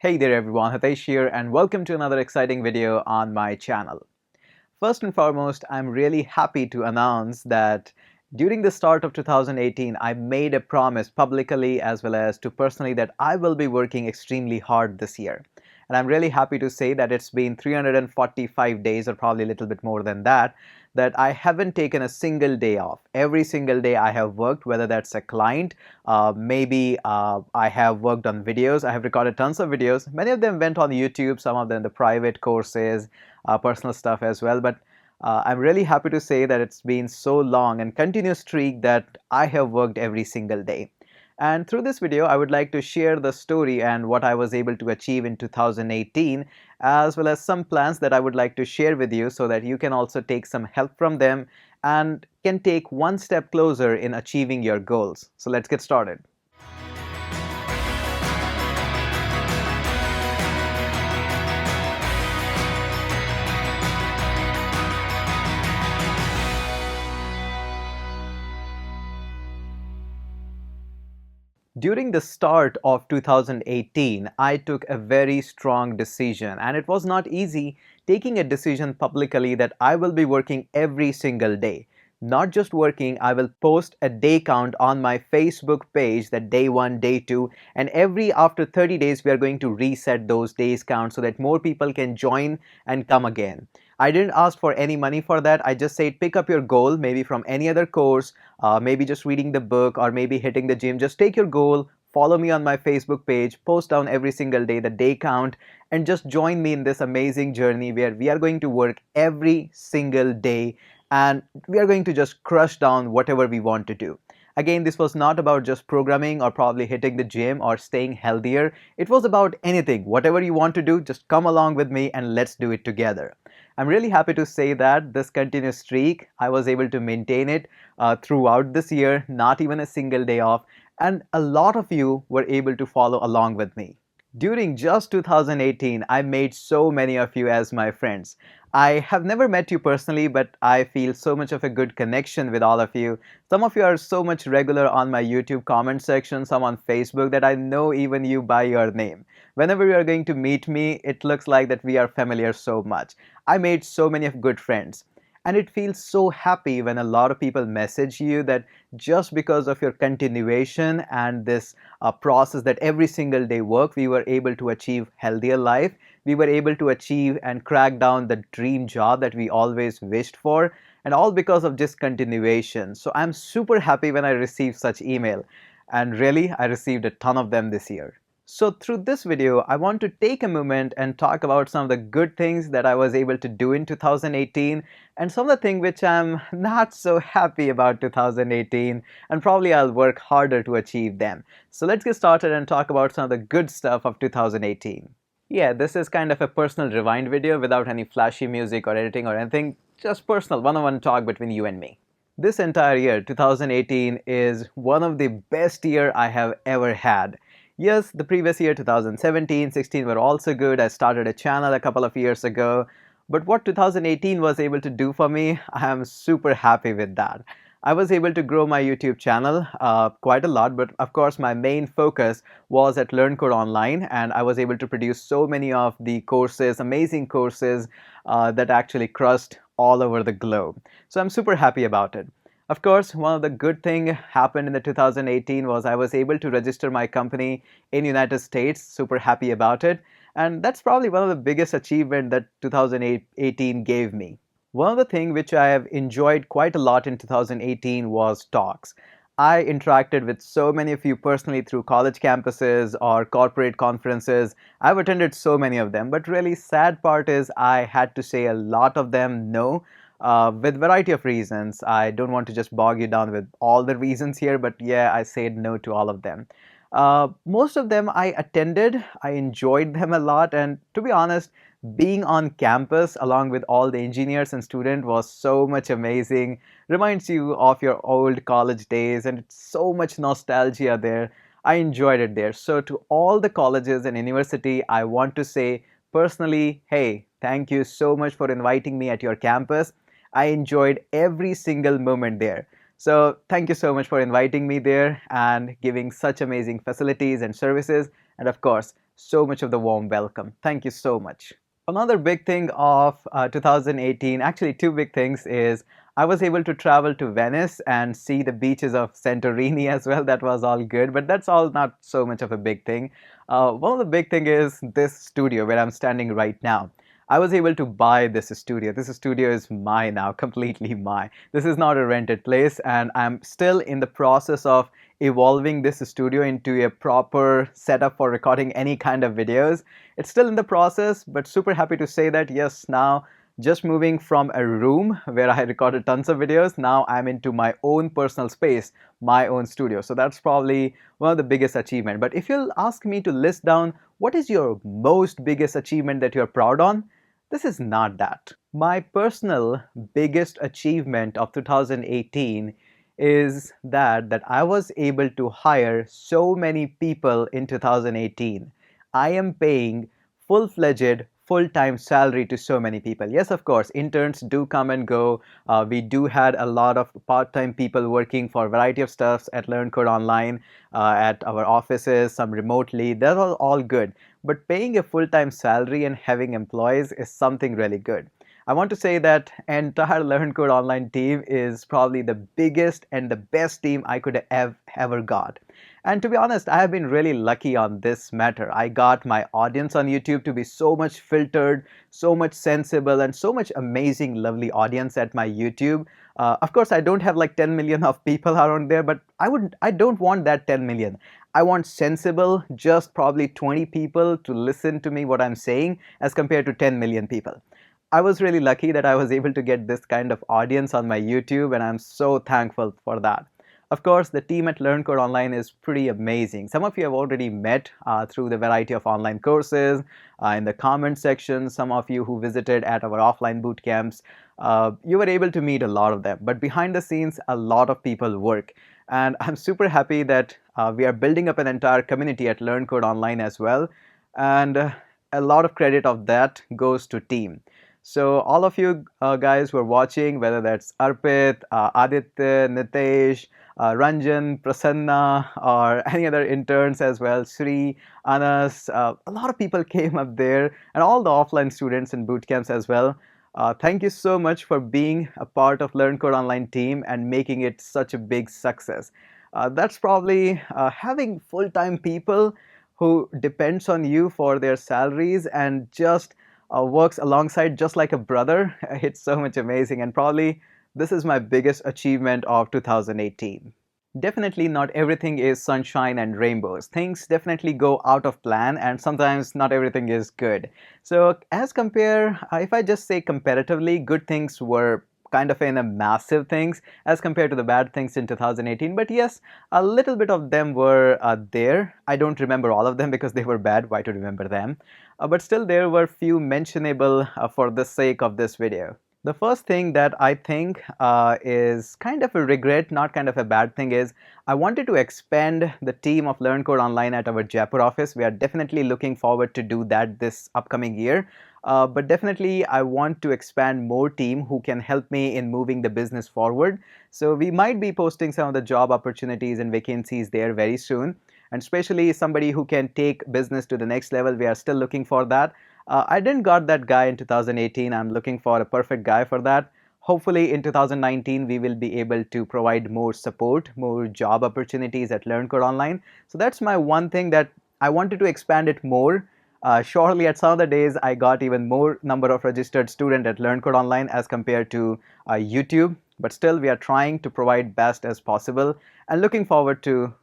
Hey there everyone, Hitesh here and welcome to another exciting video on my channel. First and foremost, I'm really happy to announce that during the start of 2018, I made a promise publicly as well as to personally that I will be working extremely hard this year. And I'm really happy to say that it's been 345 days or probably a little bit more than that I haven't taken a single day off. Every single day I have worked, whether that's a client, maybe I have worked on videos. I have recorded tons of videos. Many of them went on YouTube, some of them the private courses, personal stuff as well. But I'm really happy to say that it's been so long and continuous streak that I have worked every single day. And through this video, I would like to share the story and what I was able to achieve in 2018, as well as some plans that I would like to share with you so that you can also take some help from them and can take one step closer in achieving your goals. So let's get started. During the start of 2018, I took a very strong decision, and it was not easy taking a decision publicly that I will be working every single day. Not just working, I will post a day count on my Facebook page, that day 1, day 2, and every after 30 days we are going to reset those days count so that more people can join and come again. I didn't ask for any money for that. I just said pick up your goal, maybe from any other course, maybe just reading the book or maybe hitting the gym. Just take your goal, follow me on my Facebook page, post down every single day the day count, and just join me in this amazing journey where we are going to work every single day and we are going to just crush down whatever we want to do. Again, this was not about just programming or probably hitting the gym or staying healthier. It was about anything. Whatever you want to do, just come along with me and let's do it together. I'm really happy to say that this continuous streak, I was able to maintain it throughout this year, not even a single day off, and a lot of you were able to follow along with me. During just 2018, I made so many of you as my friends. I have never met you personally, but I feel so much of a good connection with all of you. Some of you are so much regular on my YouTube comment section, some on Facebook, that I know even you by your name. Whenever you are going to meet me, it looks like that we are familiar so much. I made so many of good friends. And it feels so happy when a lot of people message you that just because of your continuation and this process that every single day work, we were able to achieve healthier life. We were able to achieve and crack down the dream job that we always wished for, and all because of just continuation. So I'm super happy when I received such email, and really I received a ton of them this year. So through this video, I want to take a moment and talk about some of the good things that I was able to do in 2018 and some of the things which I'm not so happy about 2018, and probably I'll work harder to achieve them. So let's get started and talk about some of the good stuff of 2018. Yeah, this is kind of a personal rewind video without any flashy music or editing or anything, just personal one-on-one talk between you and me. This entire year, 2018, is one of the best year I have ever had. Yes, the previous year, 2017, 16 were also good. I started a channel a couple of years ago. But what 2018 was able to do for me, I am super happy with that. I was able to grow my YouTube channel quite a lot, but of course my main focus was at Learn Code Online, and I was able to produce so many of the courses, amazing courses that actually crushed all over the globe. So I'm super happy about it. Of course, one of the good thing happened in the 2018 was I was able to register my company in United States. Super happy about it. And that's probably one of the biggest achievement that 2018 gave me. One of the things which I have enjoyed quite a lot in 2018 was talks. I interacted with so many of you personally through college campuses or corporate conferences. I've attended so many of them, but really sad part is I had to say a lot of them no. With variety of reasons. I don't want to just bog you down with all the reasons here, but yeah, I said no to all of them. Most of them I attended, I enjoyed them a lot, and to be honest, being on campus along with all the engineers and students was so much amazing. Reminds you of your old college days, and it's so much nostalgia there. I enjoyed it there. So to all the colleges and university, I want to say personally, hey, thank you so much for inviting me at your campus. I enjoyed every single moment there. So thank you so much for inviting me there and giving such amazing facilities and services. And of course, so much of the warm welcome. Thank you so much. Another big thing of 2018, actually two big things, is I was able to travel to Venice and see the beaches of Santorini as well. That was all good, but that's all not so much of a big thing. One of the big thing is this studio where I'm standing right now. I was able to buy this studio. This studio is mine now, completely mine. This is not a rented place, and I'm still in the process of evolving this studio into a proper setup for recording any kind of videos. It's still in the process, but super happy to say that yes, now just moving from a room where I recorded tons of videos, now I'm into my own personal space, my own studio. So that's probably one of the biggest achievement. But if you'll ask me to list down what is your most biggest achievement that you're proud on, this is not that. My personal biggest achievement of 2018 is that I was able to hire so many people in 2018. I am paying full-fledged full-time salary to so many people. Yes, of course, interns do come and go. We do had a lot of part-time people working for a variety of stuffs at Learn Code Online, at our offices, some remotely. That was all good. But paying a full-time salary and having employees is something really good. I want to say that entire Learn Code Online team is probably the biggest and the best team I could have ever got. And to be honest, I have been really lucky on this matter. I got my audience on YouTube to be so much filtered, so much sensible, and so much amazing, lovely audience at my YouTube. Of course, I don't have like 10 million of people around there, but I don't want that 10 million. I want sensible, just probably 20 people to listen to me what I'm saying as compared to 10 million people. I was really lucky that I was able to get this kind of audience on my YouTube, and I'm so thankful for that. Of course, the team at Learn Code Online is pretty amazing. Some of you have already met through the variety of online courses, in the comment section, some of you who visited at our offline boot camps, you were able to meet a lot of them. But behind the scenes, a lot of people work. And I'm super happy that we are building up an entire community at Learn Code Online as well. And a lot of credit of that goes to team. So all of you guys who are watching, whether that's Arpit, Aditya, Nitesh, Ranjan, Prasanna, or any other interns as well, Sri, Anas, a lot of people came up there, and all the offline students in boot camps as well. Thank you so much for being a part of Learn Code Online team and making it such a big success. That's probably having full-time people who depends on you for their salaries and just works alongside just like a brother. It's so much amazing, and probably this is my biggest achievement of 2018. Definitely not everything is sunshine and rainbows. Things definitely go out of plan, and sometimes not everything is good. So as compare, if I just say comparatively, good things were kind of in a massive things as compared to the bad things in 2018. But yes, a little bit of them were there. I don't remember all of them because they were bad. Why to remember them? But still there were few mentionable for the sake of this video. The first thing that I think is kind of a regret, not kind of a bad thing, is I wanted to expand the team of Learn Code Online at our Jaipur office. We are definitely looking forward to do that this upcoming year. But definitely I want to expand more team who can help me in moving the business forward. So we might be posting some of the job opportunities and vacancies there very soon. And especially somebody who can take business to the next level, we are still looking for that. I didn't got that guy in 2018. I'm looking for a perfect guy for that. Hopefully in 2019, we will be able to provide more support, more job opportunities at Learn Code Online. So that's my one thing that I wanted to expand it more. Surely at some of the days, I got even more number of registered students at Learn Code Online as compared to YouTube. But still, we are trying to provide best as possible and looking forward to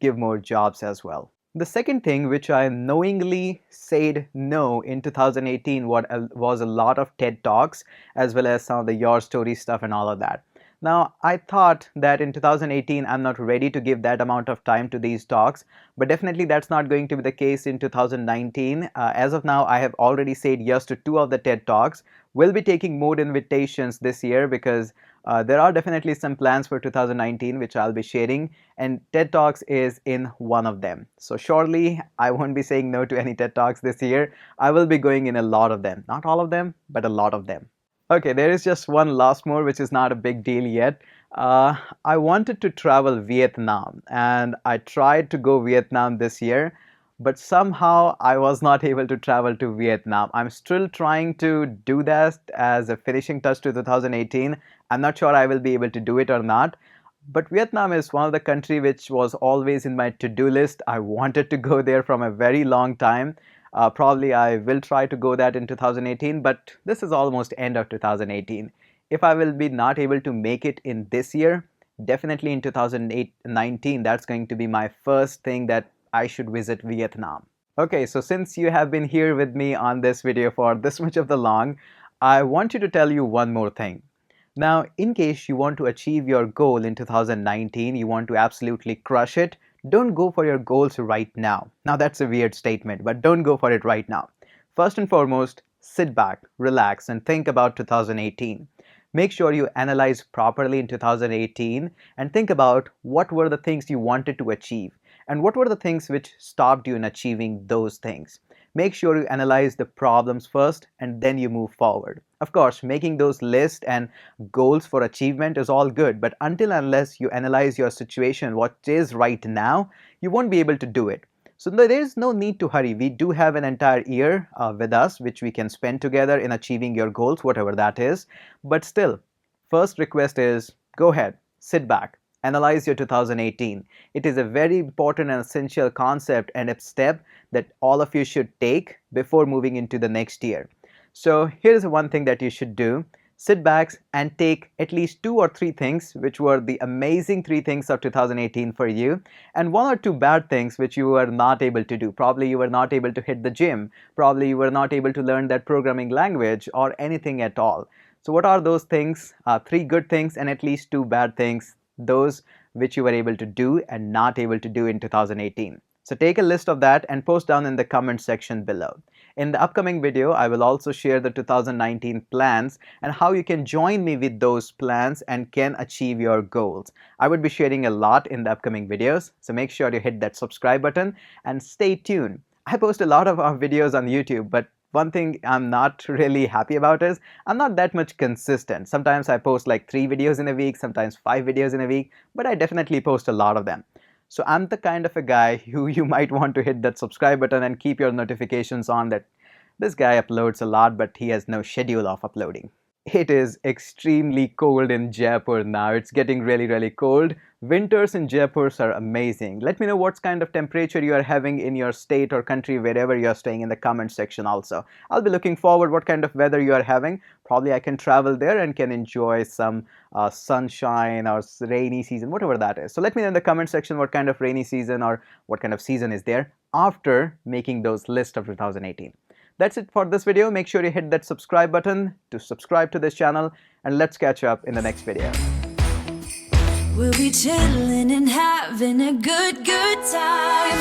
give more jobs as well. The second thing which I knowingly said no in 2018 was a lot of TED Talks as well as some of the Your Story stuff and all of that. Now, I thought that in 2018 I'm not ready to give that amount of time to these talks, but definitely that's not going to be the case in 2019. As of now, I have already said yes to 2 of the TED Talks. We'll be taking more invitations this year because there are definitely some plans for 2019 which I'll be sharing, and TED Talks is in one of them. So surely I won't be saying no to any TED Talks this year. I will be going in a lot of them. Not all of them, but a lot of them. Okay, there is just one last more which is not a big deal yet. I wanted to travel Vietnam, and I tried to go Vietnam this year, but somehow I was not able to travel to Vietnam. I'm still trying to do that as a finishing touch to 2018. I'm not sure I will be able to do it or not. But Vietnam is one of the country which was always in my to-do list. I wanted to go there from a very long time. Probably I will try to go that in 2018, but this is almost end of 2018. If I will be not able to make it in this year, definitely in 2019, that's going to be my first thing that I should visit Vietnam. Okay, so since you have been here with me on this video for this much of the long, I want you to tell you one more thing. Now, in case you want to achieve your goal in 2019, you want to absolutely crush it, don't go for your goals right now. Now, that's a weird statement, but don't go for it right now. First and foremost, sit back, relax, and think about 2018. Make sure you analyze properly in 2018 and think about what were the things you wanted to achieve and what were the things which stopped you in achieving those things. Make sure you analyze the problems first and then you move forward. Of course, making those lists and goals for achievement is all good, but until unless you analyze your situation, what is right now, you won't be able to do it. So there is no need to hurry. We do have an entire year with us which we can spend together in achieving your goals, whatever that is. But still, first request is go ahead, sit back, analyze your 2018. It is a very important and essential concept and a step that all of you should take before moving into the next year. So here's one thing that you should do. Sit back and take at least 2 or 3 things which were the amazing 3 things of 2018 for you, and 1 or 2 bad things which you were not able to do. Probably you were not able to hit the gym. Probably you were not able to learn that programming language or anything at all. So what are those things? 3 good things and at least 2 bad things, those which you were able to do and not able to do in 2018. So take a list of that and post down in the comment section below. In the upcoming video, I will also share the 2019 plans and how you can join me with those plans and can achieve your goals. I would be sharing a lot in the upcoming videos, so make sure you hit that subscribe button and stay tuned. I post a lot of our videos on YouTube, but one thing I'm not really happy about is I'm not that much consistent. Sometimes I post like 3 videos in a week, sometimes 5 videos in a week, but I definitely post a lot of them. So I'm the kind of a guy who you might want to hit that subscribe button and keep your notifications on that this guy uploads a lot, but he has no schedule of uploading. It is extremely cold in Jaipur now. It's getting really cold. Winters in Jaipur are amazing. Let me know what kind of temperature you are having in your state or country, wherever you are staying, in the comment section also. I'll be looking forward what kind of weather you are having. Probably I can travel there and can enjoy some sunshine or rainy season, whatever that is. So let me know in the comment section what kind of rainy season or what kind of season is there after making those lists of 2018. That's it for this video. Make sure you hit that subscribe button to subscribe to this channel, and let's catch up in the next video. We'll be chilling and having a good time.